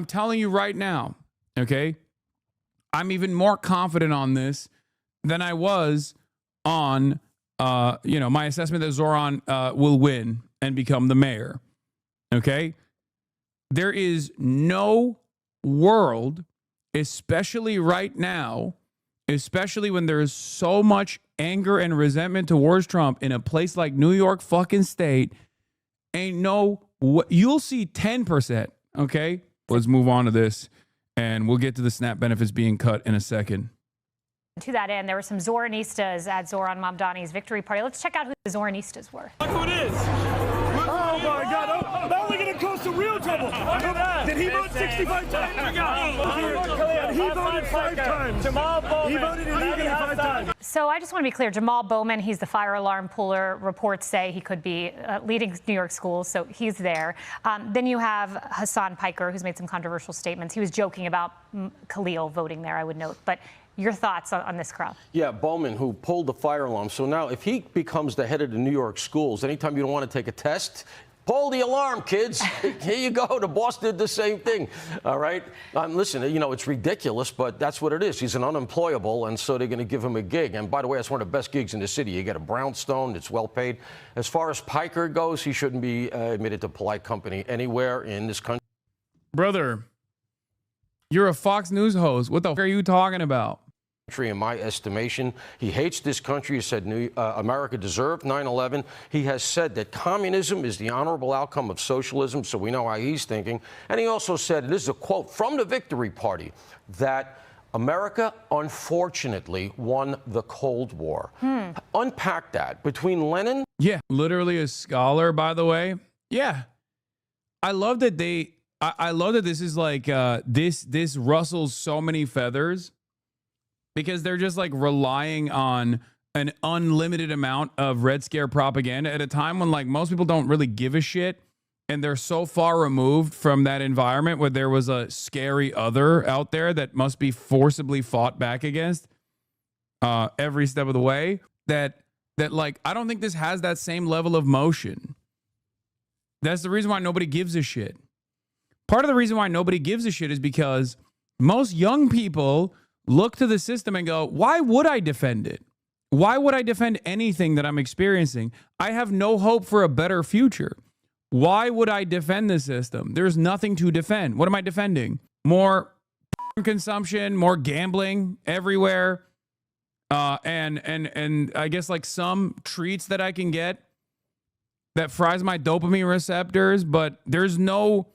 I'm telling you right now, okay, I'm even more confident on this than I was on, my assessment that Zohran will win and become the mayor. Okay? There is no world, especially right now, especially when there is so much anger and resentment towards Trump in a place like New York fucking state, you'll see 10%, okay? Let's move on to this, and we'll get to the SNAP benefits being cut in a second. To that end, there were some Zohranistas at Zohran Mamdani's victory party. Let's check out who the Zohranistas were. Look who it is. Oh, my God. Now we're going to cause some real trouble. Did he vote 65 times? He voted 5 times. He voted illegally 5 times. So I just want to be clear. Jamal Bowman, he's the fire alarm puller. Reports say he could be leading New York schools, so he's there. Then you have Hassan Piker, who's made some controversial statements. He was joking about Khalil voting there, I would note. But your thoughts on this crowd? Yeah, Bowman, who pulled the fire alarm. So now if he becomes the head of the New York schools, anytime you don't want to take a test, pull the alarm, kids. Here you go. The boss did the same thing. All right. Listen, it's ridiculous, but that's what it is. He's an unemployable, and so they're going to give him a gig. And by the way, it's one of the best gigs in the city. You get a brownstone. It's well paid. As far as Piker goes, he shouldn't be admitted to polite company anywhere in this country. Brother, you're a Fox News host. What the f*** are you talking about? In my estimation, he hates this country. He said America deserved 9/11. He has said that communism is the honorable outcome of socialism, so we know how he's thinking. And he also said, this is a quote from the victory party, that America, unfortunately, won the Cold War. Unpack that. Between Lenin... Yeah, literally a scholar, by the way. Yeah. I love that I love that this is like, this rustles so many feathers, because they're just like relying on an unlimited amount of Red Scare propaganda at a time when like most people don't really give a shit, and they're so far removed from that environment where there was a scary other out there that must be forcibly fought back against every step of the way, that like I don't think this has that same level of motion. That's the reason why nobody gives a shit. Part of the reason why nobody gives a shit is because most young people look to the system and go, why would I defend it? Why would I defend anything that I'm experiencing? I have no hope for a better future. Why would I defend the system? There's nothing to defend. What am I defending? More consumption, more gambling everywhere, and I guess like some treats that I can get that fries my dopamine receptors, but there's no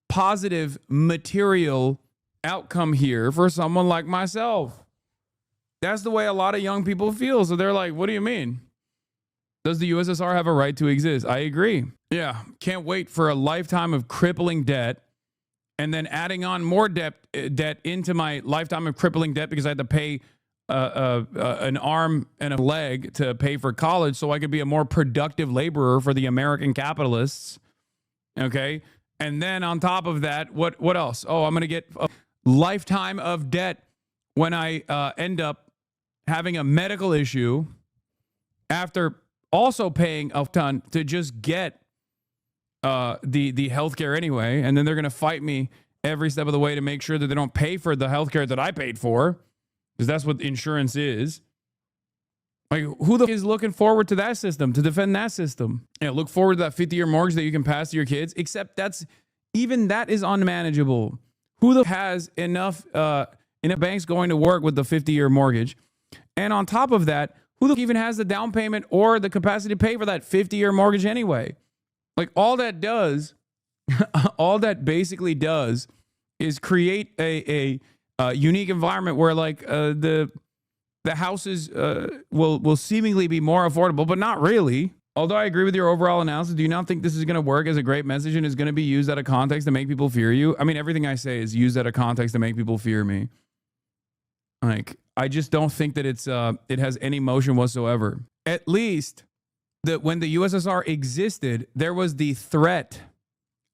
positive material outcome here for someone like myself. That's the way a lot of young people feel. So they're like, what do you mean? Does the USSR have a right to exist? I agree. Yeah. Can't wait for a lifetime of crippling debt and then adding on more debt into my lifetime of crippling debt because I had to pay an arm and a leg to pay for college so I could be a more productive laborer for the American capitalists. Okay. And then on top of that, what else? Oh, I'm going to get a lifetime of debt when I end up having a medical issue after also paying a ton to just get the healthcare anyway. And then they're going to fight me every step of the way to make sure that they don't pay for the healthcare that I paid for, because that's what insurance is. Like, who the f- is looking forward to that system, to defend that system? Yeah, look forward to that 50-year mortgage that you can pass to your kids, except even that is unmanageable. Who the f- has enough banks going to work with the 50-year mortgage? And on top of that, who the f- even has the down payment or the capacity to pay for that 50-year mortgage anyway? Like, all that basically does is create a unique environment where like the houses will seemingly be more affordable, but not really. Although I agree with your overall analysis, do you not think this is going to work as a great message and is going to be used out of context to make people fear you? I mean, everything I say is used out of context to make people fear me. Like, I just don't think that it has any motion whatsoever. At least that when the USSR existed, there was the threat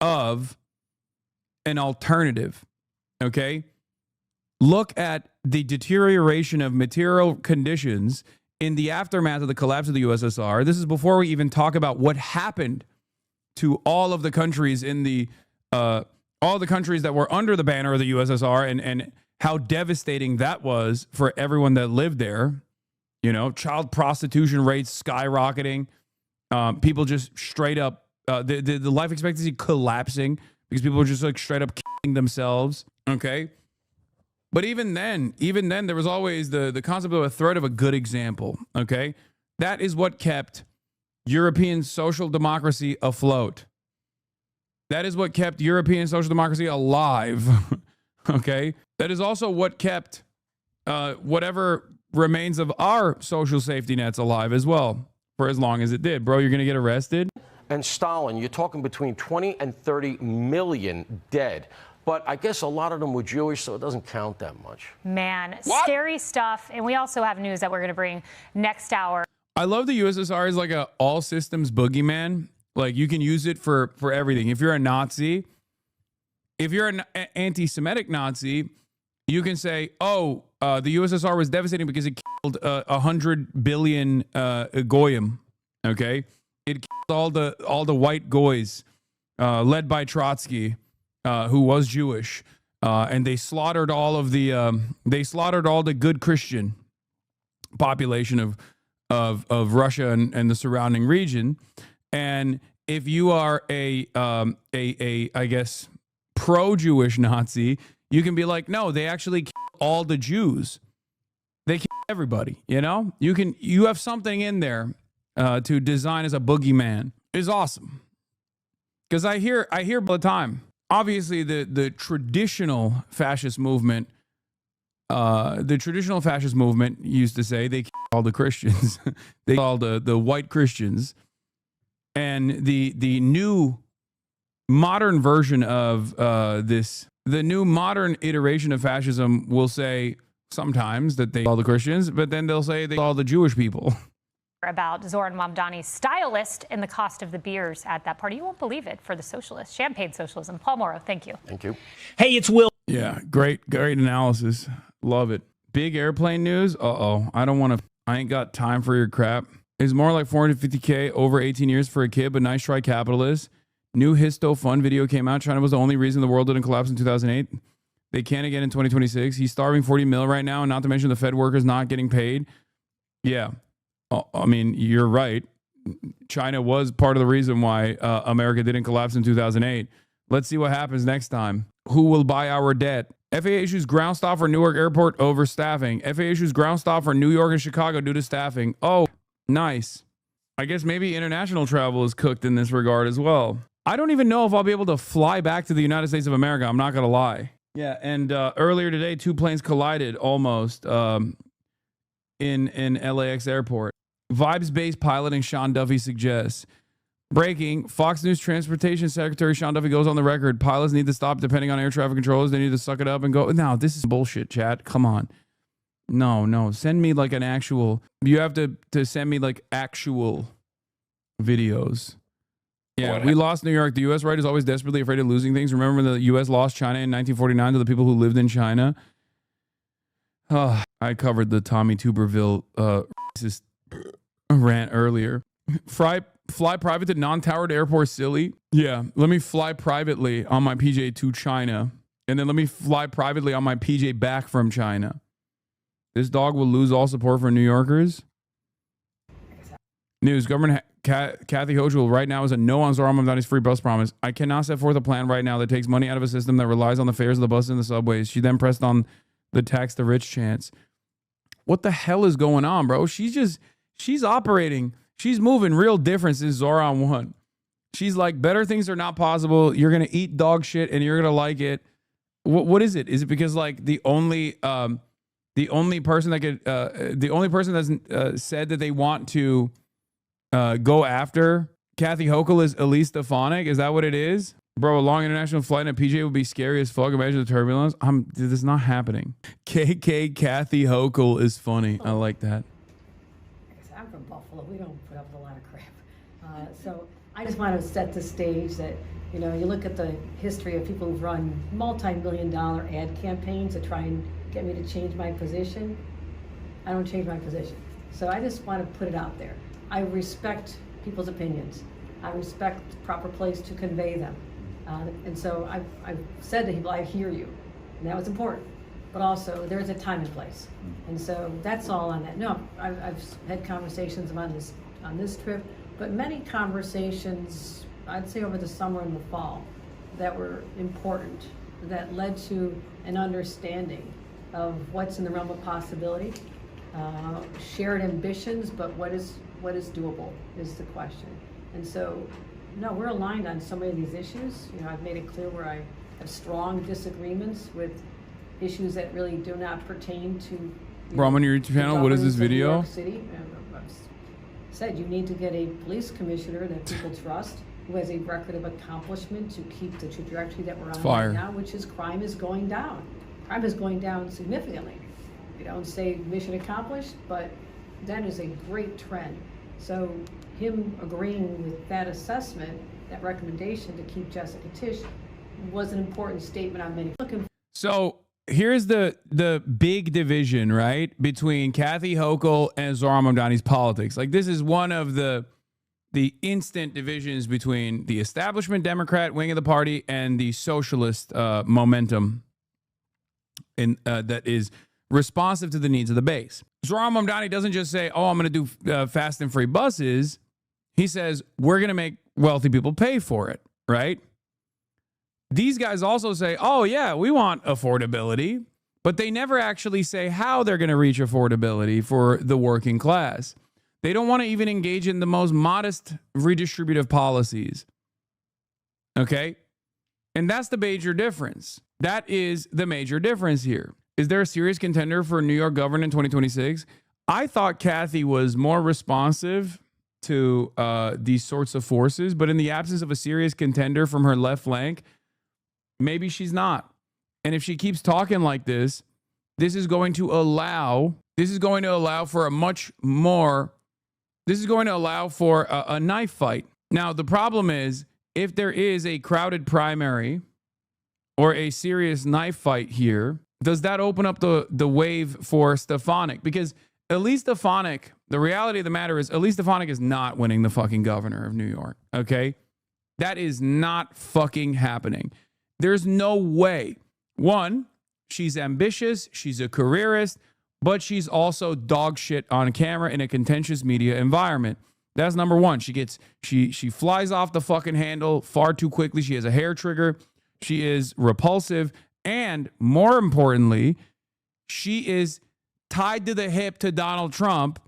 of an alternative. Okay? Look at the deterioration of material conditions in the aftermath of the collapse of the USSR. This is before we even talk about what happened to all of the countries in the all the countries that were under the banner of the USSR and how devastating that was for everyone that lived there. You know, child prostitution rates skyrocketing, people just straight up, the life expectancy collapsing because people were just like straight up killing themselves. Okay. But even then, there was always the concept of a threat of a good example. Okay. That is what kept European social democracy afloat. That is what kept European social democracy alive. Okay. That is also what kept whatever remains of our social safety nets alive as well for as long as it did. Bro, you're going to get arrested. And Stalin, you're talking between 20 and 30 million dead. But I guess a lot of them were Jewish, so it doesn't count that much. Man, scary stuff. And we also have news that we're going to bring next hour. I love the USSR as like a all systems boogeyman. Like you can use it for everything. If you're a Nazi, if you're an anti-Semitic Nazi, you can say, oh, the USSR was devastating because it killed 100 billion goyim. Okay, it killed all the white goys, led by Trotsky, who was Jewish, and they slaughtered all the good Christian population of Russia and the surrounding region. And if you are a I guess pro-Jewish Nazi, you can be like, no, they actually killed all the Jews. They killed everybody. You know, you have something in there to design as a boogeyman. Is awesome because I hear all the time. Obviously, the traditional fascist movement, used to say they killed all the Christians, they killed all the white Christians, and the new modern version of this. The new modern iteration of fascism will say sometimes that they all the Christians, but then they'll say they all the Jewish people. About Zohran Mamdani's stylist and the cost of the beers at that party. You won't believe it for the socialists. Champagne socialism. Paul Morrow, thank you. Thank you. Hey, it's Will. Yeah, great analysis. Love it. Big airplane news. I ain't got time for your crap. It's more like $450K over 18 years for a kid, but nice try, capitalist. New Histo Fun video came out. China was the only reason the world didn't collapse in 2008. They can again in 2026. He's starving 40 mil right now, and not to mention the Fed workers not getting paid. Yeah. I mean, you're right. China was part of the reason why America didn't collapse in 2008. Let's see what happens next time. Who will buy our debt? FAA issues ground stop for Newark Airport over staffing. FAA issues ground stop for New York and Chicago due to staffing. Oh, nice. I guess maybe international travel is cooked in this regard as well. I don't even know if I'll be able to fly back to the United States of America. I'm not going to lie. Yeah, and earlier today, two planes collided almost in LAX airport. Vibes-based piloting, Sean Duffy suggests. Breaking, Fox News Transportation Secretary Sean Duffy goes on the record. Pilots need to stop depending on air traffic controllers. They need to suck it up and go. Now, this is bullshit, chat. Come on. No. Send me like an actual. You have to send me like actual videos. Yeah, we lost New York. The U.S. right is always desperately afraid of losing things. Remember when the U.S. lost China in 1949 to the people who lived in China? I covered the Tommy Tuberville racist rant earlier. Fly private to non-towered airport, silly. Yeah, let me fly privately on my PJ to China, and then let me fly privately on my PJ back from China. This dog will lose all support for New Yorkers. News, Governor Kathy Hochul right now is a no on Zohran Mamdani's free bus promise. I cannot set forth a plan right now that takes money out of a system that relies on the fares of the buses and the subways. She then pressed on the tax the rich chance. What the hell is going on, bro? She's operating. She's moving real different since Zohran won. She's like, better things are not possible. You're going to eat dog shit and you're going to like it. What is it? Is it because like the only person that's said that they want to go after Kathy Hochul is Elise Stefanik? Is that what it is? Bro, a long international flight in a PJ would be scary as fuck. Imagine the turbulence. This is not happening. KK Kathy Hochul is funny. I like that. I'm from Buffalo. We don't put up with a lot of crap. So I just want to set the stage that, you look at the history of people who've run multi-million-dollar ad campaigns to try and get me to change my position. I don't change my position. So I just want to put it out there. I respect people's opinions. I respect the proper place to convey them. And so I've said to people, I hear you, and that was important. But also, there's a time and place, and so that's all on that. No, I've had conversations on this trip, but many conversations, I'd say over the summer and the fall, that were important, that led to an understanding of what's in the realm of possibility, shared ambitions, but what is doable is the question. And so, no, we're aligned on so many of these issues. You know, I've made it clear where I have strong disagreements with issues that really do not pertain to. Bro, on your YouTube channel, what is this video? New York City. I've said you need to get a police commissioner that people trust, who has a record of accomplishment to keep the trajectory that we're on right now, which is crime is going down. Crime is going down significantly. You don't say mission accomplished, but that is a great trend. So him agreeing with that assessment, that recommendation to keep Jessica Tisch, was an important statement on many. So here's the big division, right, between Kathy Hochul and Zohran Mamdani's politics. Like, this is one of the instant divisions between the establishment Democrat wing of the party and the socialist momentum that is responsive to the needs of the base. Zohran Mamdani doesn't just say, oh, I'm going to do fast and free buses. He says, we're going to make wealthy people pay for it, right? These guys also say, oh, yeah, we want affordability, but they never actually say how they're going to reach affordability for the working class. They don't want to even engage in the most modest redistributive policies. Okay? And that's the major difference. That is the major difference here. Is there a serious contender for New York governor in 2026? I thought Kathy was more responsive to these sorts of forces, but in the absence of a serious contender from her left flank, maybe she's not. And if she keeps talking like this, this is going to allow for a much more, this is going to allow for a knife fight. Now, the problem is, if there is a crowded primary or a serious knife fight here, does that open up the wave for Stefanik? Because Elise Stefanik, the reality of the matter is, Elise Stefanik is not winning the fucking governor of New York, okay? That is not fucking happening. There's no way. One, she's ambitious, she's a careerist, but she's also dog shit on camera in a contentious media environment. That's number one. She flies off the fucking handle far too quickly. She has a hair trigger. She is repulsive. And more importantly, she is tied to the hip to Donald Trump,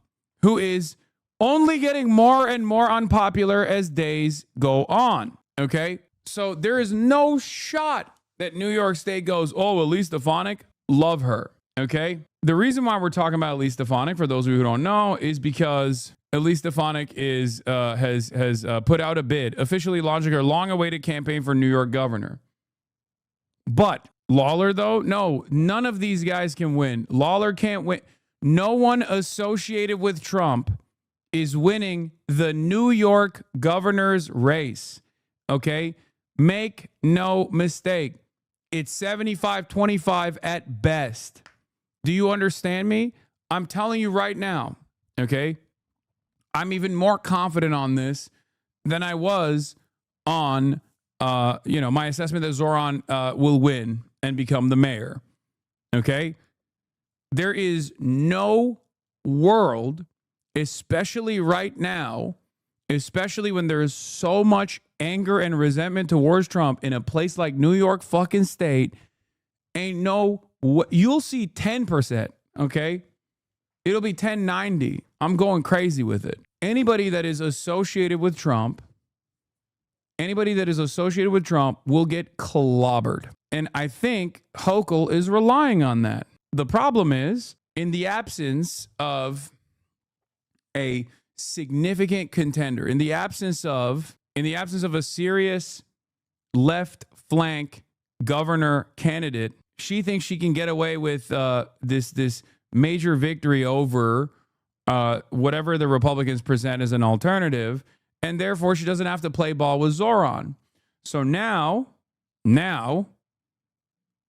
who is only getting more and more unpopular as days go on. Okay? So there is no shot that New York State goes, oh, Elise Stefanik, love her. Okay? The reason why we're talking about Elise Stefanik, for those of you who don't know, is because Elise Stefanik has put out a bid, officially launching her long-awaited campaign for New York governor. But Lawler, though, no, none of these guys can win. Lawler can't win. No one associated with Trump is winning the New York governor's race. Okay? Make no mistake. It's 75-25 at best. Do you understand me? I'm telling you right now, okay? I'm even more confident on this than I was on, my assessment that Zohran will win and become the mayor, okay? There is no world, especially right now, especially when there is so much anger and resentment towards Trump in a place like New York fucking state, you'll see 10%, okay? It'll be 1090. I'm going crazy with it. Anybody that is associated with Trump will get clobbered. And I think Hochul is relying on that. The problem is, in the absence of a significant contender, in the absence of a serious left flank governor candidate, she thinks she can get away with this major victory over whatever the Republicans present as an alternative, and therefore she doesn't have to play ball with Zohran. So now,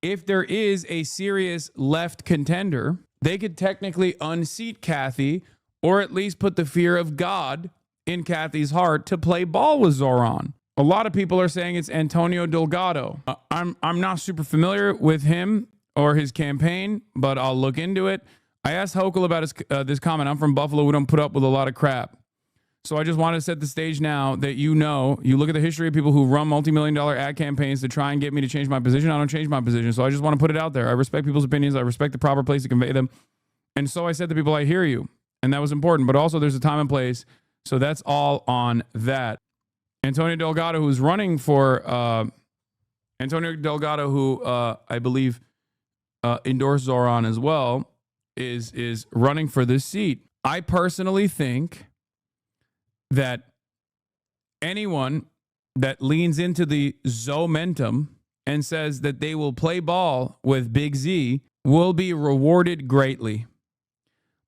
if there is a serious left contender, they could technically unseat Kathy, or at least put the fear of God in Kathy's heart to play ball with Zohran. A lot of people are saying it's Antonio Delgado. I'm not super familiar with him or his campaign, but I'll look into it. I asked Hochul about this comment. I'm from Buffalo. We don't put up with a lot of crap. So I just want to set the stage now that you look at the history of people who run multi-million-dollar ad campaigns to try and get me to change my position. I don't change my position. So I just want to put it out there. I respect people's opinions. I respect the proper place to convey them. And so I said to people, I hear you. And that was important. But also there's a time and place. So that's all on that. Antonio Delgado, who's running for Antonio Delgado, who I believe endorsed Zohran as well, is running for this seat. I personally think that anyone that leans into the Zomentum and says that they will play ball with Big Z will be rewarded greatly.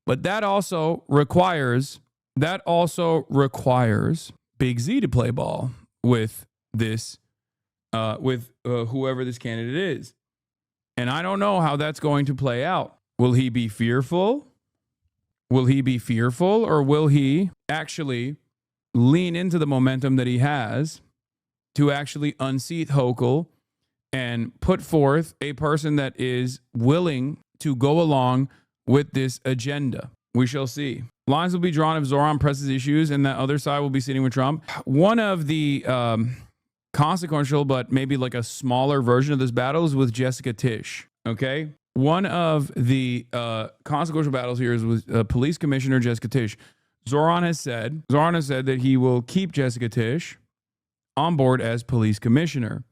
But that also requires Big Z to play ball with this, whoever this candidate is. And I don't know how that's going to play out. Will he be fearful? Or will he actually lean into the momentum that he has to actually unseat Hochul and put forth a person that is willing to go along with this agenda? We shall see. Lines will be drawn if Zohran presses issues and that other side will be sitting with Trump. One of the consequential, but maybe like a smaller version of this battle is with Jessica Tisch. Okay? One of the consequential battles here is with Police Commissioner Jessica Tisch. Zohran has said that he will keep Jessica Tisch on board as police commissioner.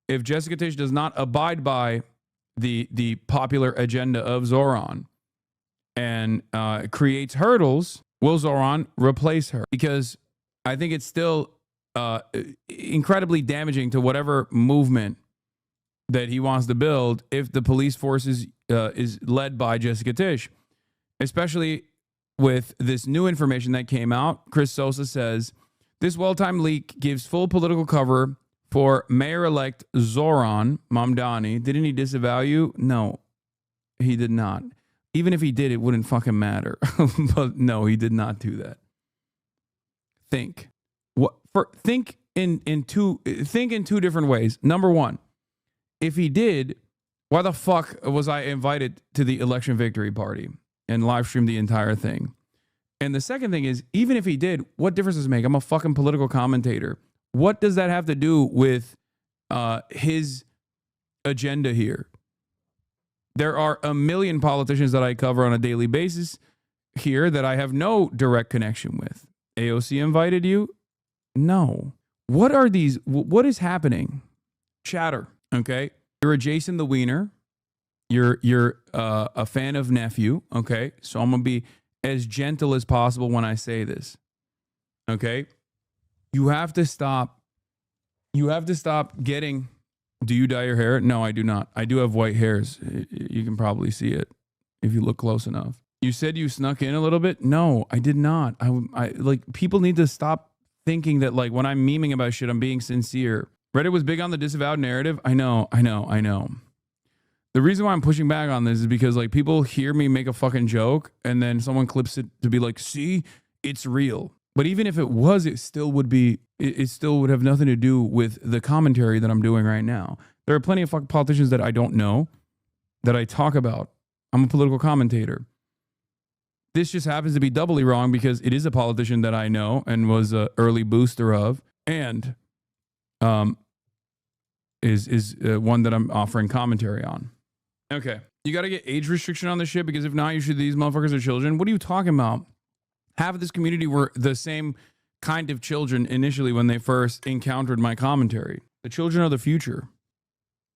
If Jessica Tisch does not abide by the popular agenda of Zohran and creates hurdles, will Zohran replace her? Because I think it's still incredibly damaging to whatever movement that he wants to build if the police force is led by Jessica Tisch, especially with this new information that came out. Chris Sosa says, this well-timed leak gives full political cover for Mayor-elect Zohran Mamdani. Didn't he disavow you? No, he did not. Even if he did, it wouldn't fucking matter. But no, he did not do that. Think in two different ways. Number one, if he did, why the fuck was I invited to the election victory party and live stream the entire thing? And the second thing is, even if he did, what difference does it make? I'm a fucking political commentator. What does that have to do with his agenda here? There are a million politicians that I cover on a daily basis here that I have no direct connection with. AOC invited you? No. What are these? What is happening? Chatter. Okay. You're a Jason the Wiener. You're a fan of Nephew. Okay. So I'm going to be as gentle as possible when I say this. Okay. You have to stop getting. Do you dye your hair? No, I do not. I do have white hairs. You can probably see it if you look close enough. You said you snuck in a little bit? No, I did not. I like, people need to stop thinking that like when I'm memeing about shit, I'm being sincere. Reddit was big on the disavowed narrative. I know. The reason why I'm pushing back on this is because like people hear me make a fucking joke and then someone clips it to be like, see, it's real. But even if it was, it still would have nothing to do with the commentary that I'm doing right now. There are plenty of fucking politicians that I don't know that I talk about. I'm a political commentator. This just happens to be doubly wrong because it is a politician that I know and was an early booster of, and is one that I'm offering commentary on. Okay, you got to get age restriction on this shit because if not, these motherfuckers are children. What are you talking about? Half of this community were the same kind of children initially when they first encountered my commentary. The children are the future.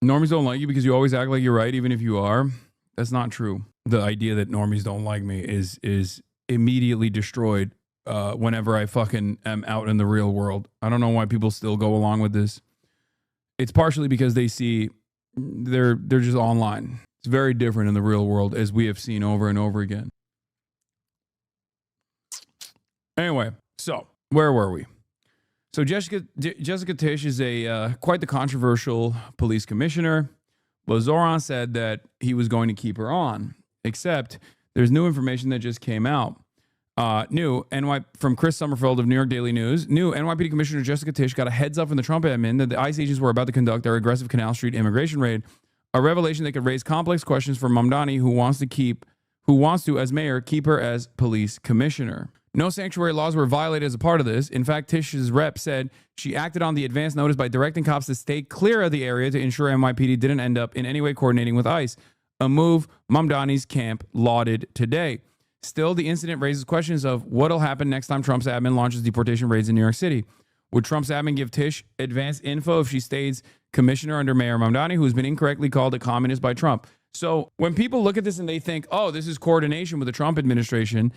Normies don't like you because you always act like you're right, even if you are. That's not true. The idea that normies don't like me is immediately destroyed whenever I fucking am out in the real world. I don't know why people still go along with this. It's partially because they see they're just online. It's very different in the real world, as we have seen over and over again. Anyway, so where were we? So Jessica Tisch is quite the controversial police commissioner. But Zohran said that he was going to keep her on, except there's new information that just came out. From Chris Summerfield of New York Daily News, new NYPD Commissioner Jessica Tisch got a heads up from the Trump admin that the ICE agents were about to conduct their aggressive Canal Street immigration raid, a revelation that could raise complex questions for Mamdani, who wants to, as mayor, keep her as police commissioner. No sanctuary laws were violated as a part of this. In fact, Tisch's rep said she acted on the advance notice by directing cops to stay clear of the area to ensure NYPD didn't end up in any way coordinating with ICE, a move Mamdani's camp lauded today. Still, the incident raises questions of what'll happen next time Trump's admin launches deportation raids in New York City. Would Trump's admin give Tisch advance info if she stays commissioner under Mayor Mamdani, who's been incorrectly called a communist by Trump? So when people look at this and they think, oh, this is coordination with the Trump administration,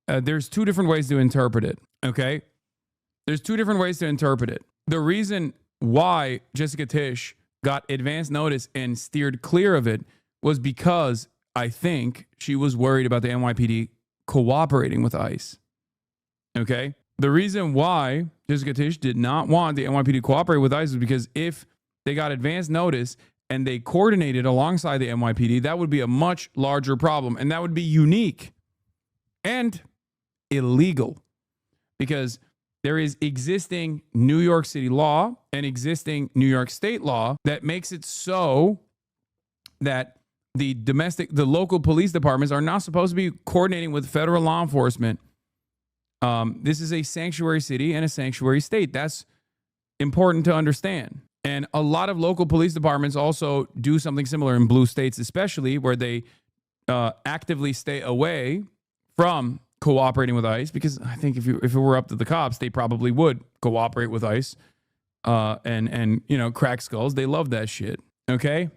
there's two different ways to interpret it, okay? There's two different ways to interpret it. The reason why Jessica Tisch got advance notice and steered clear of it was because I think she was worried about the NYPD cooperating with ICE, okay? The reason why Jessica Tisch did not want the NYPD to cooperate with ICE is because if they got advance notice and they coordinated alongside the NYPD, that would be a much larger problem, and that would be unique and illegal because there is existing New York City law and existing New York State law that makes it so that the local police departments are not supposed to be coordinating with federal law enforcement. This is a sanctuary city and a sanctuary state. That's important to understand. And a lot of local police departments also do something similar in blue states, especially where they actively stay away from cooperating with ICE, because I think if it were up to the cops, they probably would cooperate with ICE and crack skulls. They love that shit. Okay.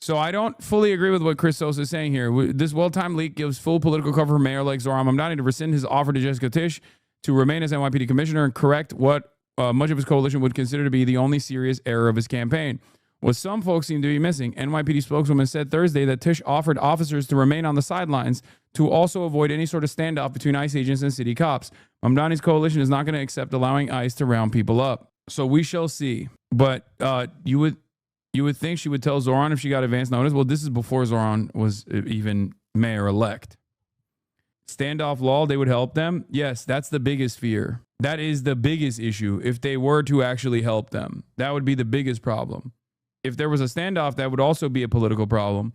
So I don't fully agree with what Chris Sosa is saying here. This well-timed leak gives full political cover for mayor like Zohran Mamdani to rescind his offer to Jessica Tisch to remain as NYPD commissioner and correct what much of his coalition would consider to be the only serious error of his campaign. What some folks seem to be missing, NYPD spokeswoman said Thursday that Tisch offered officers to remain on the sidelines to also avoid any sort of standoff between ICE agents and city cops. Mamdani's coalition is not going to accept allowing ICE to round people up. So we shall see. But you would think she would tell Zohran if she got advance notice. Well, this is before Zohran was even mayor-elect. Standoff law, they would help them? Yes, that's the biggest fear. That is the biggest issue. If they were to actually help them, that would be the biggest problem. If there was a standoff, that would also be a political problem.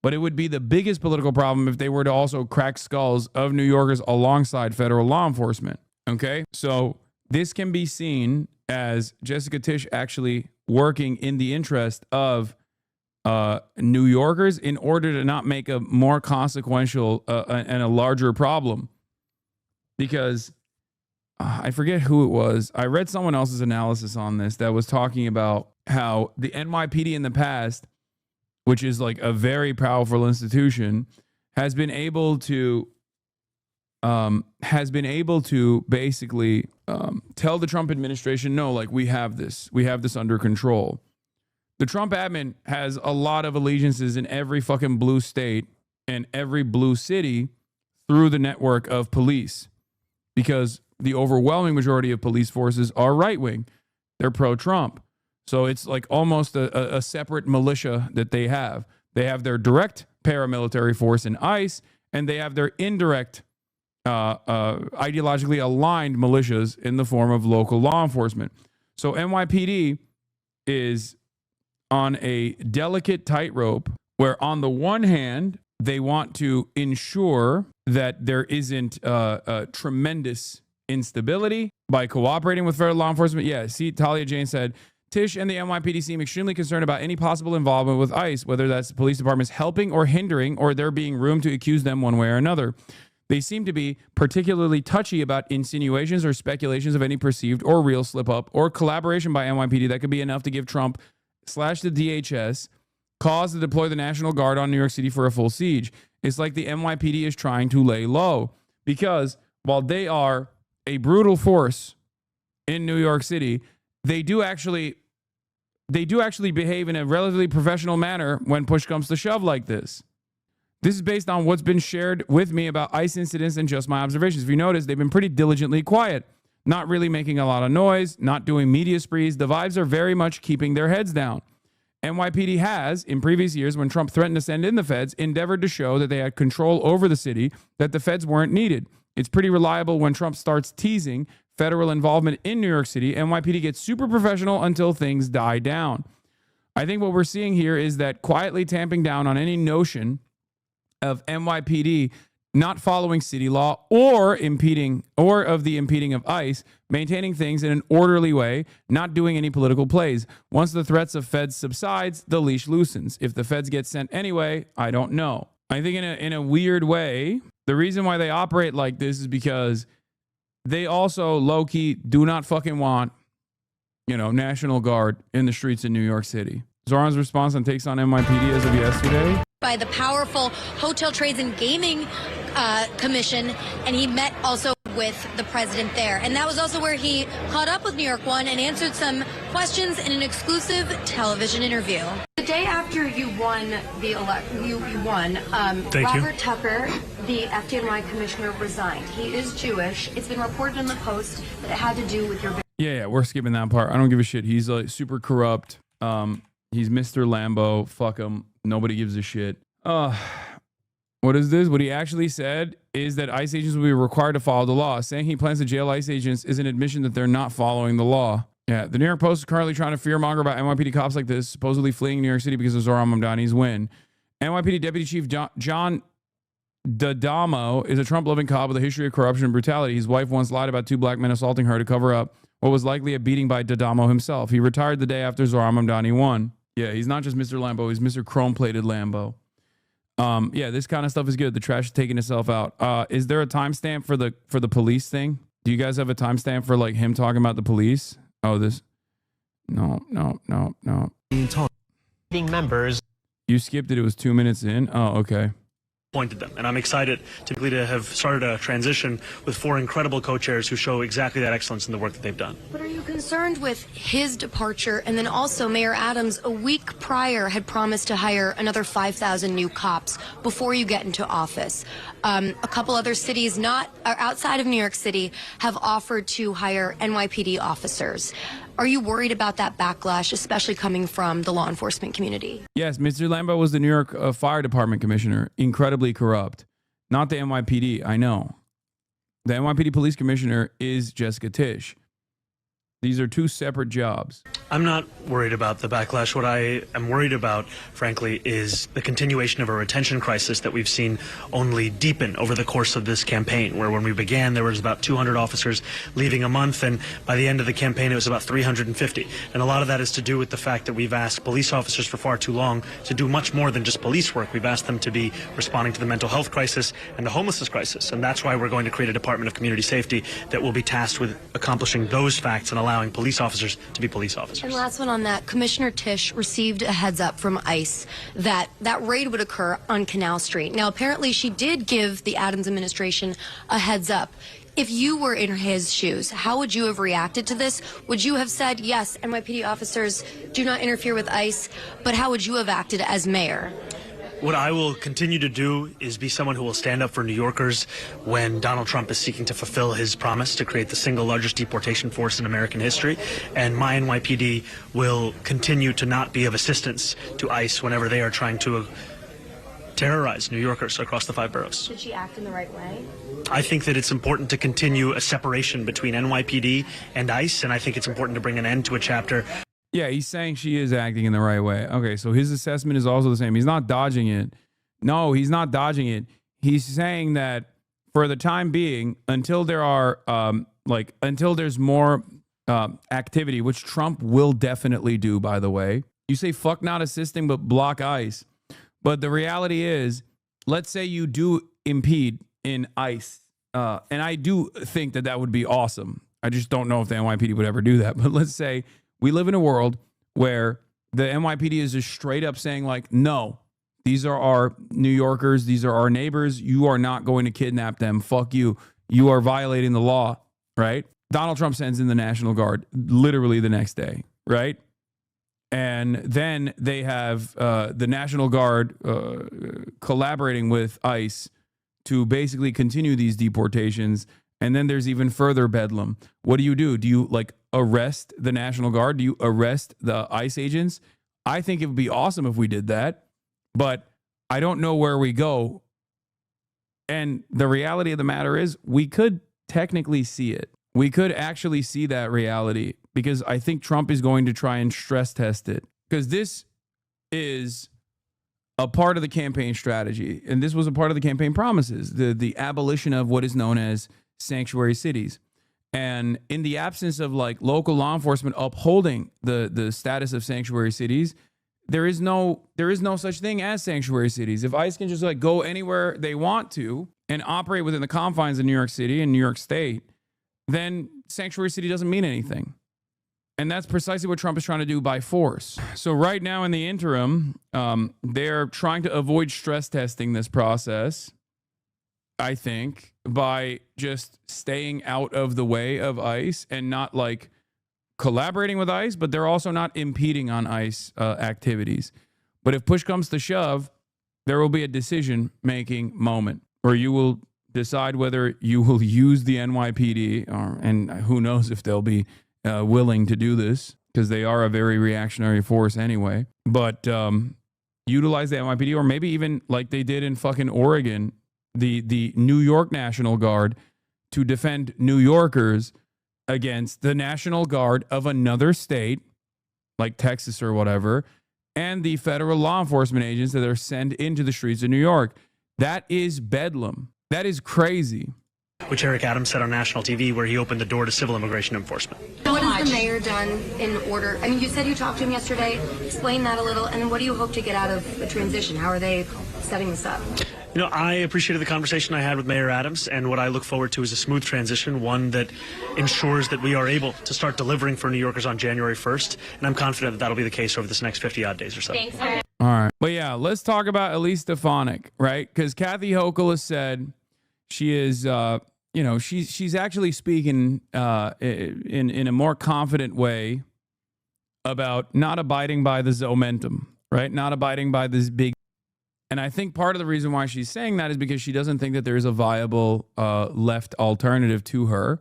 But it would be the biggest political problem if they were to also crack skulls of New Yorkers alongside federal law enforcement. Okay? So this can be seen as Jessica Tisch actually working in the interest of New Yorkers in order to not make a more consequential and a larger problem. Because I forget who it was. I read someone else's analysis on this that was talking about how the NYPD in the past, which is like a very powerful institution, has been able to basically tell the Trump administration, no, like we have this under control. The Trump admin has a lot of allegiances in every fucking blue state and every blue city through the network of police, because the overwhelming majority of police forces are right-wing. They're pro-Trump. So it's like almost a separate militia that they have. They have their direct paramilitary force in ICE, and they have their indirect ideologically aligned militias in the form of local law enforcement. So NYPD is on a delicate tightrope where on the one hand, they want to ensure that there isn't tremendous instability by cooperating with federal law enforcement. Yeah, see, Talia Jane said, Tisch and the NYPD seem extremely concerned about any possible involvement with ICE, whether that's the police departments helping or hindering, or there being room to accuse them one way or another. They seem to be particularly touchy about insinuations or speculations of any perceived or real slip-up or collaboration by NYPD that could be enough to give Trump / the DHS cause to deploy the National Guard on New York City for a full siege. It's like the NYPD is trying to lay low, because while they are a brutal force in New York City, they do actually behave in a relatively professional manner when push comes to shove like this. This is based on what's been shared with me about ICE incidents and just my observations. If you notice, they've been pretty diligently quiet, not really making a lot of noise, not doing media sprees. The vibes are very much keeping their heads down. NYPD has, in previous years, when Trump threatened to send in the feds, endeavored to show that they had control over the city, that the feds weren't needed. It's pretty reliable when Trump starts teasing federal involvement in New York City. NYPD gets super professional until things die down. I think what we're seeing here is that quietly tamping down on any notion of NYPD not following city law or impeding of ICE, maintaining things in an orderly way, not doing any political plays. Once the threats of feds subsides, the leash loosens. If the feds get sent anyway, I don't know. I think in a weird way, the reason why they operate like this is because they also low-key do not fucking want, National Guard in the streets in New York City. Zohran's response on takes on NYPD as of yesterday. By the powerful Hotel Trades and Gaming Commission, and he met also with the president there. And that was also where he caught up with New York One and answered some questions in an exclusive television interview. The day after you won the Robert Tucker, the FDNY commissioner, resigned. He is Jewish. It's been reported in the Post that it had to do with your... Yeah, we're skipping that part. I don't give a shit. He's super corrupt. He's Mr. Lambo. Fuck him. Nobody gives a shit. What is this? What he actually said is that ICE agents will be required to follow the law. Saying he plans to jail ICE agents is an admission that they're not following the law. Yeah, the New York Post is currently trying to fearmonger about NYPD cops like this, supposedly fleeing New York City because of Zohran Mamdani's win. NYPD Deputy Chief John D'Adamo is a Trump-loving cop with a history of corruption and brutality. His wife once lied about two black men assaulting her to cover up what was likely a beating by D'Adamo himself. He retired the day after Zohran Mamdani won. Yeah, he's not just Mr. Lambo, he's Mr. Chrome-plated Lambo. Yeah, this kind of stuff is good. The trash is taking itself out. Is there a timestamp for the police thing? Do you guys have a timestamp for like him talking about the police? Oh, this. No. Members. You skipped it. It was 2 minutes in. Oh, okay. Appointed them, and I'm excited to have started a transition with 4 incredible co-chairs who show exactly that excellence in the work that they've done. But are you concerned with his departure? And then also Mayor Adams, a week prior, had promised to hire another 5,000 new cops before you get into office. A couple other cities outside of New York City have offered to hire NYPD officers. Are you worried about that backlash, especially coming from the law enforcement community? Yes, Mr. Lambo was the New York Fire Department commissioner. Incredibly corrupt. Not the NYPD, I know. The NYPD police commissioner is Jessica Tisch. These are 2 separate jobs. I'm not worried about the backlash. What I am worried about, frankly, is the continuation of a retention crisis that we've seen only deepen over the course of this campaign, where when we began, there was about 200 officers leaving a month, and by the end of the campaign, it was about 350. And a lot of that is to do with the fact that we've asked police officers for far too long to do much more than just police work. We've asked them to be responding to the mental health crisis and the homelessness crisis, and that's why we're going to create a Department of Community Safety that will be tasked with accomplishing those facts and allowing police officers to be police officers. And last one on that, Commissioner Tisch received a heads up from ICE that raid would occur on Canal Street. Now, apparently she did give the Adams administration a heads up. If you were in his shoes, how would you have reacted to this? Would you have said, yes, NYPD officers do not interfere with ICE, but how would you have acted as mayor? What I will continue to do is be someone who will stand up for New Yorkers when Donald Trump is seeking to fulfill his promise to create the single largest deportation force in American history. And my NYPD will continue to not be of assistance to ICE whenever they are trying to terrorize New Yorkers across the 5 boroughs. Did she act in the right way? I think that it's important to continue a separation between NYPD and ICE, and I think it's important to bring an end to a chapter. Yeah, he's saying she is acting in the right way. Okay, so his assessment is also the same. He's not dodging it. No, he's not dodging it. He's saying that for the time being, until there are until there's more activity, which Trump will definitely do, by the way. You say fuck not assisting, but block ICE. But the reality is, let's say you do impede in ICE, and I do think that would be awesome. I just don't know if the NYPD would ever do that. But let's say we live in a world where the NYPD is just straight up saying like, no, these are our New Yorkers. These are our neighbors. You are not going to kidnap them. Fuck you. You are violating the law, right? Donald Trump sends in the National Guard literally the next day, right? And then they have the National Guard collaborating with ICE to basically continue these deportations. And then there's even further bedlam. What do? Do you like arrest the National Guard? Do you arrest the ICE agents? I think it would be awesome if we did that, but I don't know where we go. And the reality of the matter is we could technically see it. We could actually see that reality because I think Trump is going to try and stress test it because this is a part of the campaign strategy. And this was a part of the campaign promises, the abolition of what is known as sanctuary cities. And in the absence of like local law enforcement upholding the status of sanctuary cities, there is no such thing as sanctuary cities. If ICE can just like go anywhere they want to and operate within the confines of New York City and New York State, then sanctuary city doesn't mean anything. And that's precisely what Trump is trying to do by force. So right now in the interim, they're trying to avoid stress testing this process, I think, by just staying out of the way of ICE and not like collaborating with ICE, but they're also not impeding on ICE activities. But if push comes to shove, there will be a decision-making moment where you will decide whether you will use the NYPD, and who knows if they'll be willing to do this because they are a very reactionary force anyway. But utilize the NYPD, or maybe even like they did in fucking Oregon, the New York National Guard to defend New Yorkers against the National Guard of another state, like Texas or whatever, and the federal law enforcement agents that are sent into the streets of New York. That is bedlam. That is crazy. Which Eric Adams said on national TV, where he opened the door to civil immigration enforcement. What has the mayor done in order? I mean, you said you talked to him yesterday. Explain that a little. And then what do you hope to get out of the transition? How are they setting this up? You know, I appreciated the conversation I had with Mayor Adams, and what I look forward to is a smooth transition, one that ensures that we are able to start delivering for New Yorkers on January 1st, and I'm confident that that'll be the case over this next 50-odd days or so. Thanks. All right. But yeah, let's talk about Elise Stefanik, right? Because Kathy Hochul has said she is, she's actually speaking in a more confident way about not abiding by the Zomentum, right? Not abiding by this big. And I think part of the reason why she's saying that is because she doesn't think that there's a viable left alternative to her.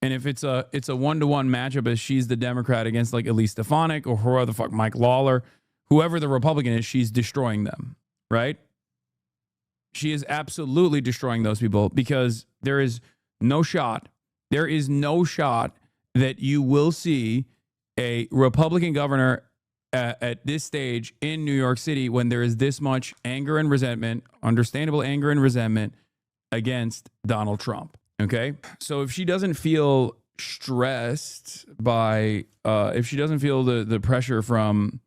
And if it's a one-to-one matchup as she's the Democrat against like Elise Stefanik or whoever the fuck, Mike Lawler, whoever the Republican is, she's destroying them, right? She is absolutely destroying those people because there is no shot that you will see a Republican governor at this stage in New York City when there is this much anger and resentment, understandable anger and resentment against Donald Trump. Okay. So if she doesn't feel stressed by, if she doesn't feel the pressure from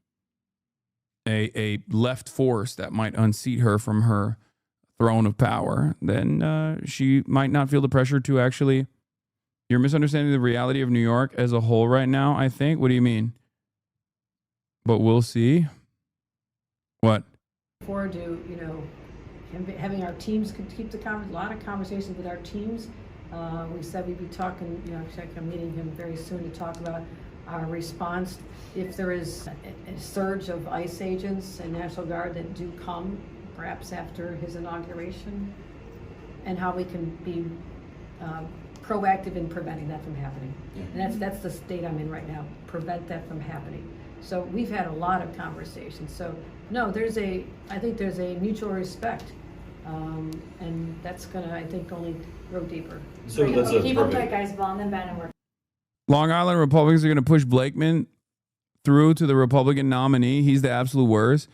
a left force that might unseat her from her throne of power, then she might not feel the pressure to actually. You're misunderstanding the reality of New York as a whole right now, I think. What do you mean? But we'll see. What? Forward to, having our teams keep a lot of conversations with our teams. We said we'd be talking, I'm meeting him very soon to talk about our response if there is a surge of ICE agents and National Guard that do come, perhaps after his inauguration, and how we can be proactive in preventing that from happening. Yeah. And that's the state I'm in right now, prevent that from happening. So we've had a lot of conversations. So no, I think there's a mutual respect, and that's gonna, I think, only grow deeper. So that's keep up tight, guys. Bond and Bannerwork. Long Island Republicans are going to push Blakeman through to the Republican nominee. He's the absolute worst.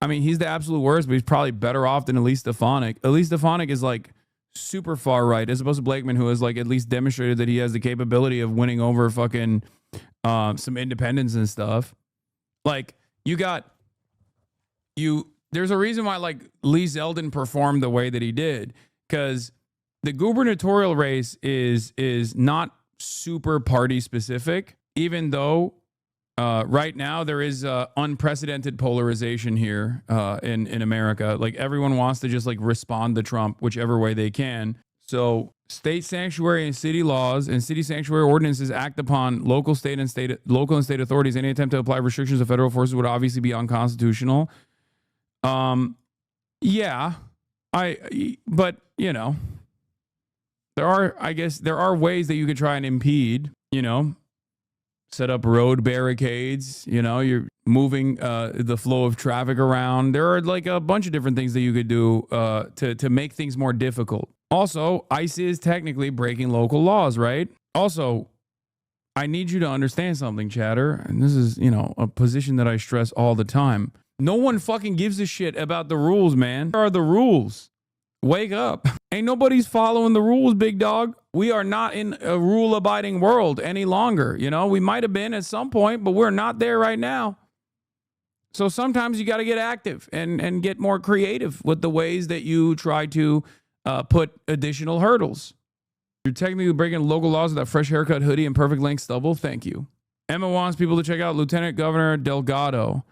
I mean, he's the absolute worst, but he's probably better off than Elise Stefanik. Elise Stefanik is like super far right, as opposed to Blakeman, who has like at least demonstrated that he has the capability of winning over fucking some independents and stuff. Like there's a reason why like Lee Zeldin performed the way that he did, because the gubernatorial race is not super party specific, even though right now there is unprecedented polarization here in America. Like everyone wants to just like respond to Trump whichever way they can. So state sanctuary and city laws and city sanctuary ordinances act upon local and state authorities. Any attempt to apply restrictions of federal forces would obviously be unconstitutional. But there are ways that you could try and impede, set up road barricades. You know, you're moving the flow of traffic around. There are like a bunch of different things that you could do to make things more difficult. Also, ICE is technically breaking local laws, right? Also, I need you to understand something, chatter. And this is, you know, a position that I stress all the time. No one fucking gives a shit about the rules, man. What are the rules? Wake up. Ain't nobody's following the rules, big dog. We are not in a rule-abiding world any longer. You know, we might have been at some point, but we're not there right now. So sometimes you got to get active and get more creative with the ways that you try to put additional hurdles. You're technically breaking local laws with that fresh haircut, hoodie, and perfect length stubble. Thank you. Emma wants people to check out Lieutenant Governor Delgado.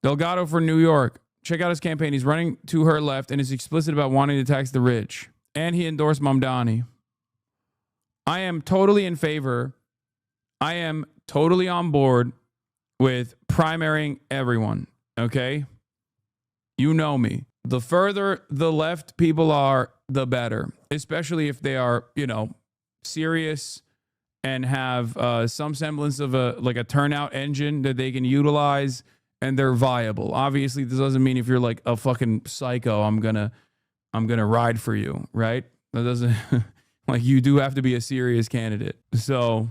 Delgado for New York. Check out his campaign. He's running to her left and is explicit about wanting to tax the rich. And he endorsed Mamdani. I am totally in favor. I am totally on board with primarying everyone. Okay? You know me. The further the left people are, the better. Especially if they are, you know, serious and have some semblance of a turnout engine that they can utilize and they're viable. Obviously, this doesn't mean if you're like a fucking psycho, I'm gonna ride for you, right? That doesn't like you do have to be a serious candidate. So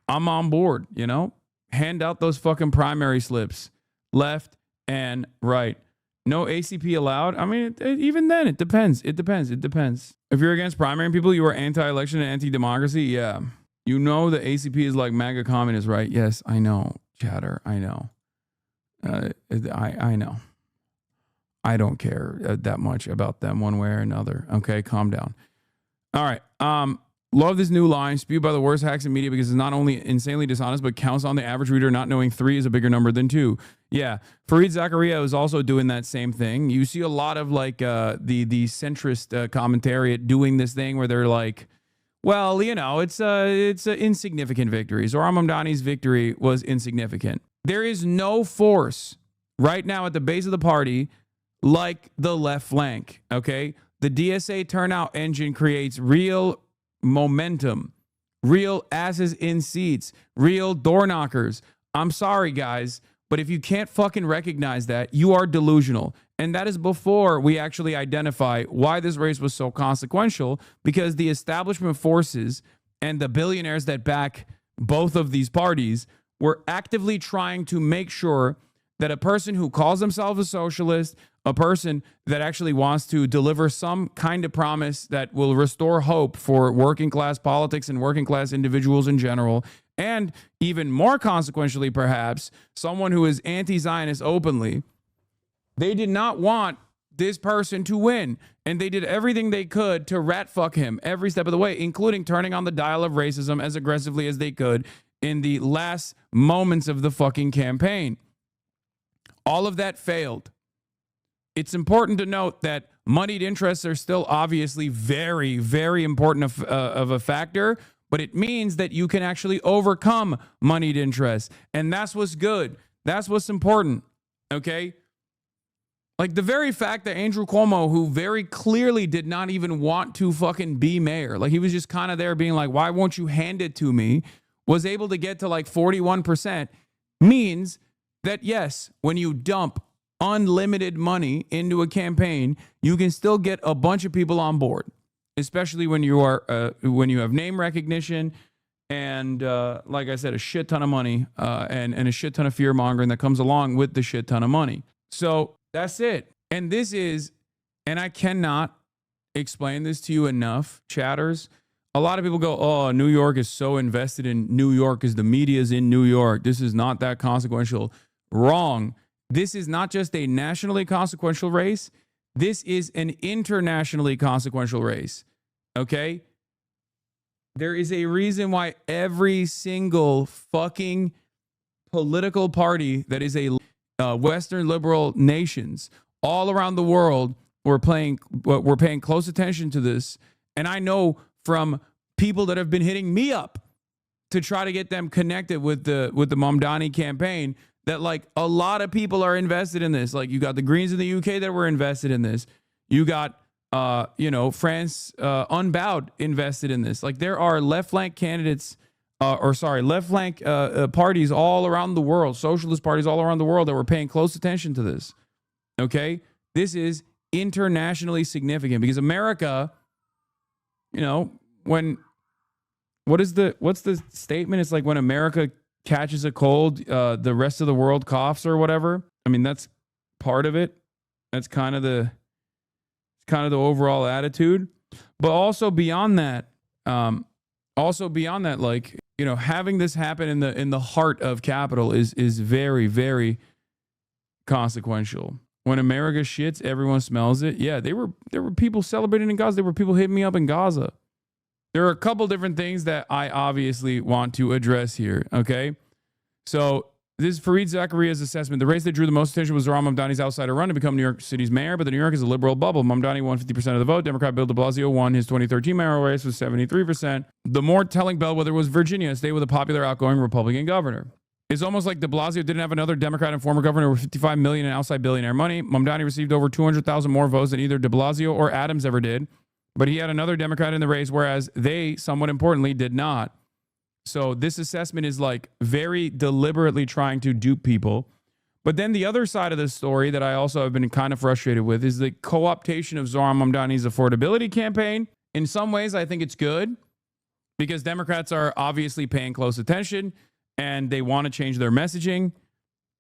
I'm on board, you know? Hand out those fucking primary slips, left and right. No ACP allowed. I mean, even then, it depends. It depends. If you're against primarying people, you are anti-election and anti-democracy. Yeah. You know the ACP is like MAGA communist, right? Yes, I know, chatter. I know. I know. I don't care that much about them one way or another. Okay, calm down. All right. Love this new line, spewed by the worst hacks in media because it's not only insanely dishonest, but counts on the average reader not knowing 3 is a bigger number than 2. Yeah, Fareed Zakaria is also doing that same thing. You see a lot of like the centrist commentariat doing this thing where they're like, well, you know, it's insignificant victory. Zohran Mamdani's victory was insignificant. There is no force right now at the base of the party like the left flank, okay? The DSA turnout engine creates real momentum, real asses in seats, real door knockers. I'm sorry, guys, but if you can't fucking recognize that, you are delusional. And that is before we actually identify why this race was so consequential, because the establishment forces and the billionaires that back both of these parties were actively trying to make sure that a person who calls themselves a socialist, a person that actually wants to deliver some kind of promise that will restore hope for working class politics and working class individuals in general, and even more consequentially, perhaps, someone who is anti-Zionist openly, they did not want this person to win. And they did everything they could to rat fuck him every step of the way, including turning on the dial of racism as aggressively as they could in the last moments of the fucking campaign. All of that failed. It's important to note that moneyed interests are still obviously very, very important of a factor, but it means that you can actually overcome moneyed interests. And that's what's good. That's what's important. Okay? Like the very fact that Andrew Cuomo, who very clearly did not even want to fucking be mayor, like he was just kind of there being like, why won't you hand it to me, was able to get to like 41%, means that yes, when you dump unlimited money into a campaign, you can still get a bunch of people on board, especially when you are when you have name recognition and like I said, a shit ton of money and a shit ton of fear mongering that comes along with the shit ton of money. So that's it. And this is, and I cannot explain this to you enough, chatters. A lot of people go, oh, New York is so invested in New York because the media is in New York. This is not that consequential. Wrong. This is not just a nationally consequential race. This is an internationally consequential race. Okay? There is a reason why every single fucking political party that is a Western liberal nations all around the world were paying close attention to this. And I know from people that have been hitting me up to try to get them connected with the Mamdani campaign that like a lot of people are invested in this. Like you got the Greens in the UK that were invested in this. You got, France Unbowed invested in this. Like there are left flank candidates left flank parties all around the world, socialist parties all around the world that were paying close attention to this. Okay? This is internationally significant because America, you know, what's the statement? It's like when America catches a cold, the rest of the world coughs or whatever. I mean, that's part of it. That's kind of the overall attitude. But also beyond that, like, you know, having this happen in the heart of capital is very, very consequential. When America shits, everyone smells it. Yeah, there were people celebrating in Gaza. There were people hitting me up in Gaza. There are a couple different things that I obviously want to address here, okay? So this is Fareed Zakaria's assessment. The race that drew the most attention was Zohran Mamdani's outsider run to become New York City's mayor, but the New York is a liberal bubble. Mamdani won 50% of the vote. Democrat Bill de Blasio won his 2013 mayoral race with 73%. The more telling bellwether was Virginia, a state with a popular outgoing Republican governor. It's almost like de Blasio didn't have another Democrat and former governor with $55 million in outside billionaire money. Mamdani received over 200,000 more votes than either de Blasio or Adams ever did, but he had another Democrat in the race, whereas they, somewhat importantly, did not. So this assessment is like very deliberately trying to dupe people. But then the other side of the story that I also have been kind of frustrated with is the co-optation of Zohran Mamdani's affordability campaign. In some ways, I think it's good because Democrats are obviously paying close attention and they want to change their messaging.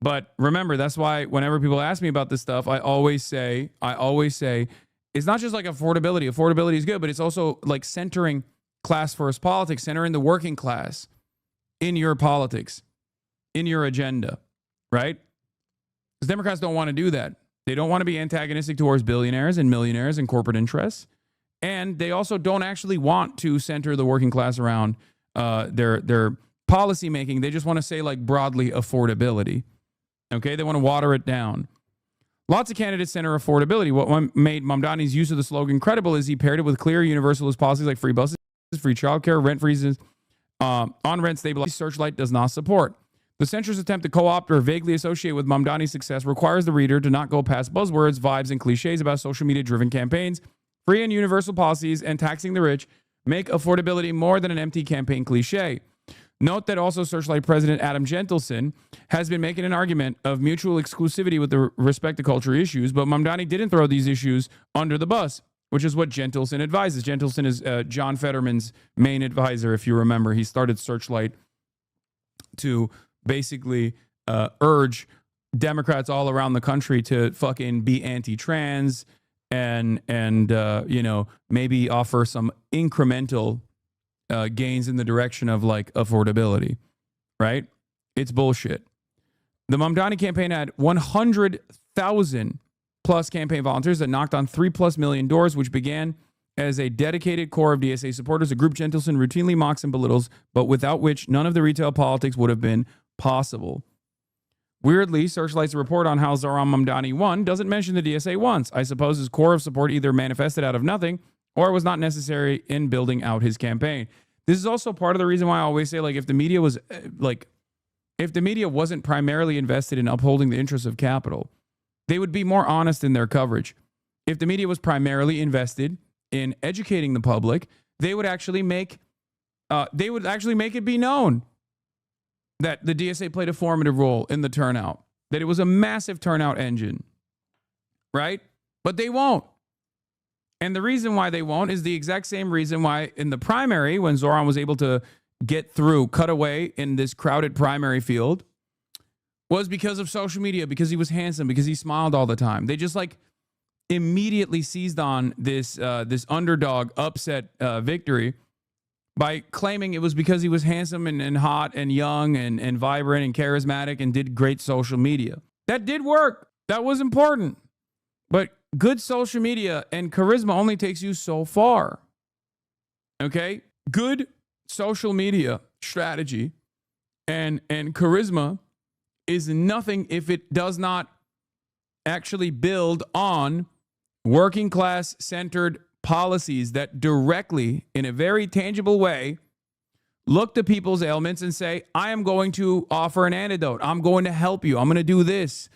But remember, that's why whenever people ask me about this stuff, I always say, it's not just like affordability. Affordability is good, but it's also like centering class first politics, centering the working class in your politics, in your agenda, right? Because Democrats don't want to do that. They don't want to be antagonistic towards billionaires and millionaires and corporate interests. And they also don't actually want to center the working class around their policy making. They just want to say like broadly affordability. Okay, they want to water it down. Lots of candidates center affordability. What made Mamdani's use of the slogan credible is he paired it with clear universalist policies like free buses, free childcare, rent freezes, on rent stabilization. Searchlight does not support. The centrist attempt to co-opt or vaguely associate with Mamdani's success requires the reader to not go past buzzwords, vibes, and cliches about social media-driven campaigns. Free and universal policies and taxing the rich make affordability more than an empty campaign cliche. Note that also Searchlight President Adam Gentleson has been making an argument of mutual exclusivity with respect to culture issues, but Mamdani didn't throw these issues under the bus, which is what Gentleson advises. Gentleson is John Fetterman's main advisor, if you remember. He started Searchlight to basically urge Democrats all around the country to fucking be anti-trans and you know, maybe offer some incremental gains in the direction of like affordability, right? It's bullshit. The Mamdani campaign had 100,000 plus campaign volunteers that knocked on 3+ million doors, which began as a dedicated core of DSA supporters, a group Gentleson routinely mocks and belittles, but without which none of the retail politics would have been possible. Weirdly, Searchlight's report on how Zohran Mamdani won doesn't mention the DSA once. I suppose his core of support either manifested out of nothing or was not necessary in building out his campaign. This is also part of the reason why I always say, like, if the media wasn't primarily invested in upholding the interests of capital, they would be more honest in their coverage. If the media was primarily invested in educating the public, they would actually make it be known that the DSA played a formative role in the turnout, that it was a massive turnout engine, right? But they won't. And the reason why they won't is the exact same reason why in the primary, when Zohran was able to get through, cut away in this crowded primary field, was because of social media, because he was handsome, because he smiled all the time. They just like immediately seized on this underdog upset victory by claiming it was because he was handsome and hot and young and vibrant and charismatic and did great social media. That did work. That was important. But good social media and charisma only takes you so far. Okay? Good social media strategy and charisma is nothing if it does not actually build on working class centered policies that directly, in a very tangible way, look to people's ailments and say, I am going to offer an antidote. I'm going to help you. I'm going to do this.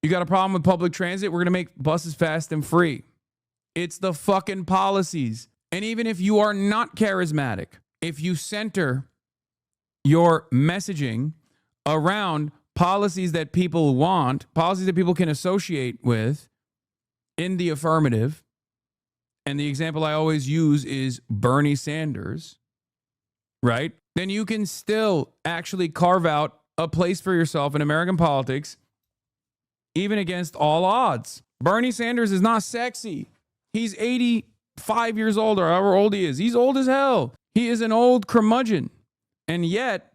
You got a problem with public transit? We're going to make buses fast and free. It's the fucking policies. And even if you are not charismatic, if you center your messaging around policies that people want, policies that people can associate with in the affirmative. And the example I always use is Bernie Sanders, right? Then you can still actually carve out a place for yourself in American politics, even against all odds. Bernie Sanders is not sexy. He's 85 years old or however old he is. He's old as hell. He is an old curmudgeon. And yet,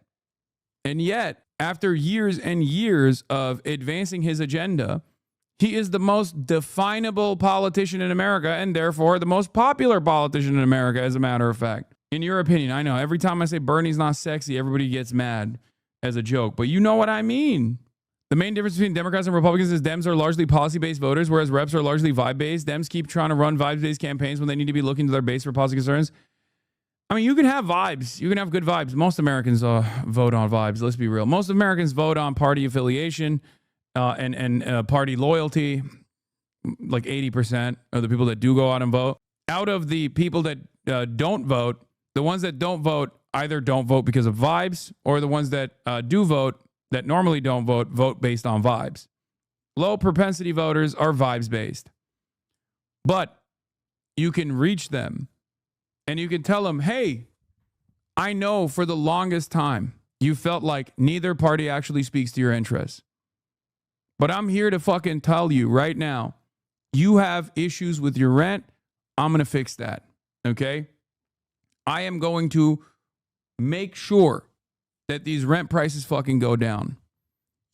after years and years of advancing his agenda, he is the most definable politician in America and therefore the most popular politician in America, as a matter of fact. In your opinion, I know every time I say Bernie's not sexy, everybody gets mad as a joke, but you know what I mean. The main difference between Democrats and Republicans is Dems are largely policy-based voters, whereas reps are largely vibe-based. Dems keep trying to run vibes-based campaigns when they need to be looking to their base for policy concerns. I mean, you can have vibes. You can have good vibes. Most Americans vote on vibes. Let's be real. Most Americans vote on party affiliation and party loyalty. Like 80% of the people that do go out and vote. Out of the people that don't vote, the ones that don't vote either don't vote because of vibes, or the ones that do vote that normally don't vote, vote based on vibes. Low propensity voters are vibes-based. But you can reach them and you can tell them, hey, I know for the longest time you felt like neither party actually speaks to your interests. But I'm here to fucking tell you right now, you have issues with your rent. I'm going to fix that. Okay? I am going to make sure that these rent prices fucking go down.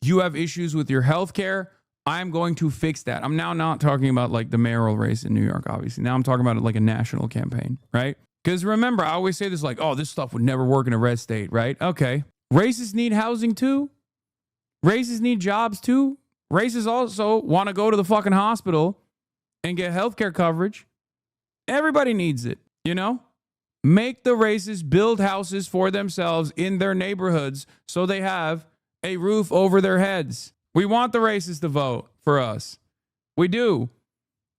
You have issues with your health care. I'm going to fix that. I'm now not talking about like the mayoral race in New York, obviously. Now I'm talking about it like a national campaign, right? Because remember, I always say this like, oh, this stuff would never work in a red state, right? Okay. Racists need housing too. Racists need jobs too. Racists also want to go to the fucking hospital and get healthcare coverage. Everybody needs it, you know? Make the racists build houses for themselves in their neighborhoods so they have a roof over their heads. We want the racists to vote for us. We do.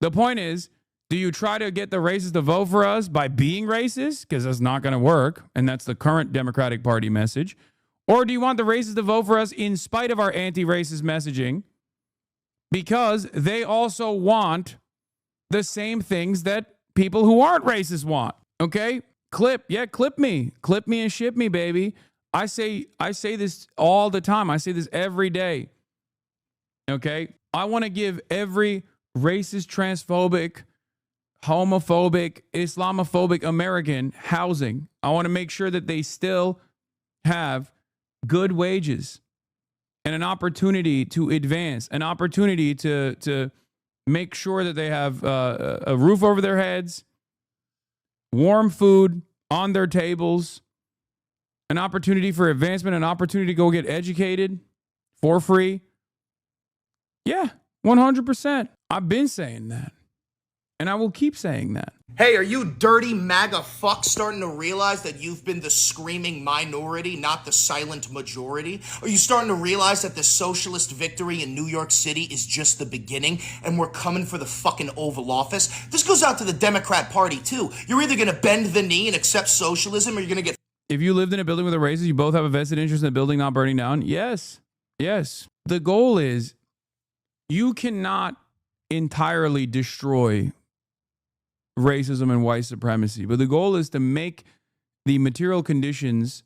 The point is, do you try to get the racists to vote for us by being racist? Because that's not going to work. And that's the current Democratic Party message. Or do you want the racists to vote for us in spite of our anti-racist messaging? Because they also want the same things that people who aren't racist want. Okay? Clip me and ship me, baby. I say this all the time. I say this every day. Okay? I want to give every racist, transphobic, homophobic, Islamophobic American housing. I want to make sure that they still have good wages and an opportunity to advance, an opportunity to make sure that they have a roof over their heads, warm food on their tables, an opportunity for advancement, an opportunity to go get educated for free. Yeah, 100%. I've been saying that. And I will keep saying that. Hey, are you dirty MAGA fuck starting to realize that you've been the screaming minority, not the silent majority? Are you starting to realize that the socialist victory in New York City is just the beginning and we're coming for the fucking Oval Office? This goes out to the Democrat Party too. You're either going to bend the knee and accept socialism or you're going to get... If you lived in a building with a racist, you both have a vested interest in the building not burning down? Yes. Yes. The goal is you cannot entirely destroy racism and white supremacy, but the goal is to make the material conditions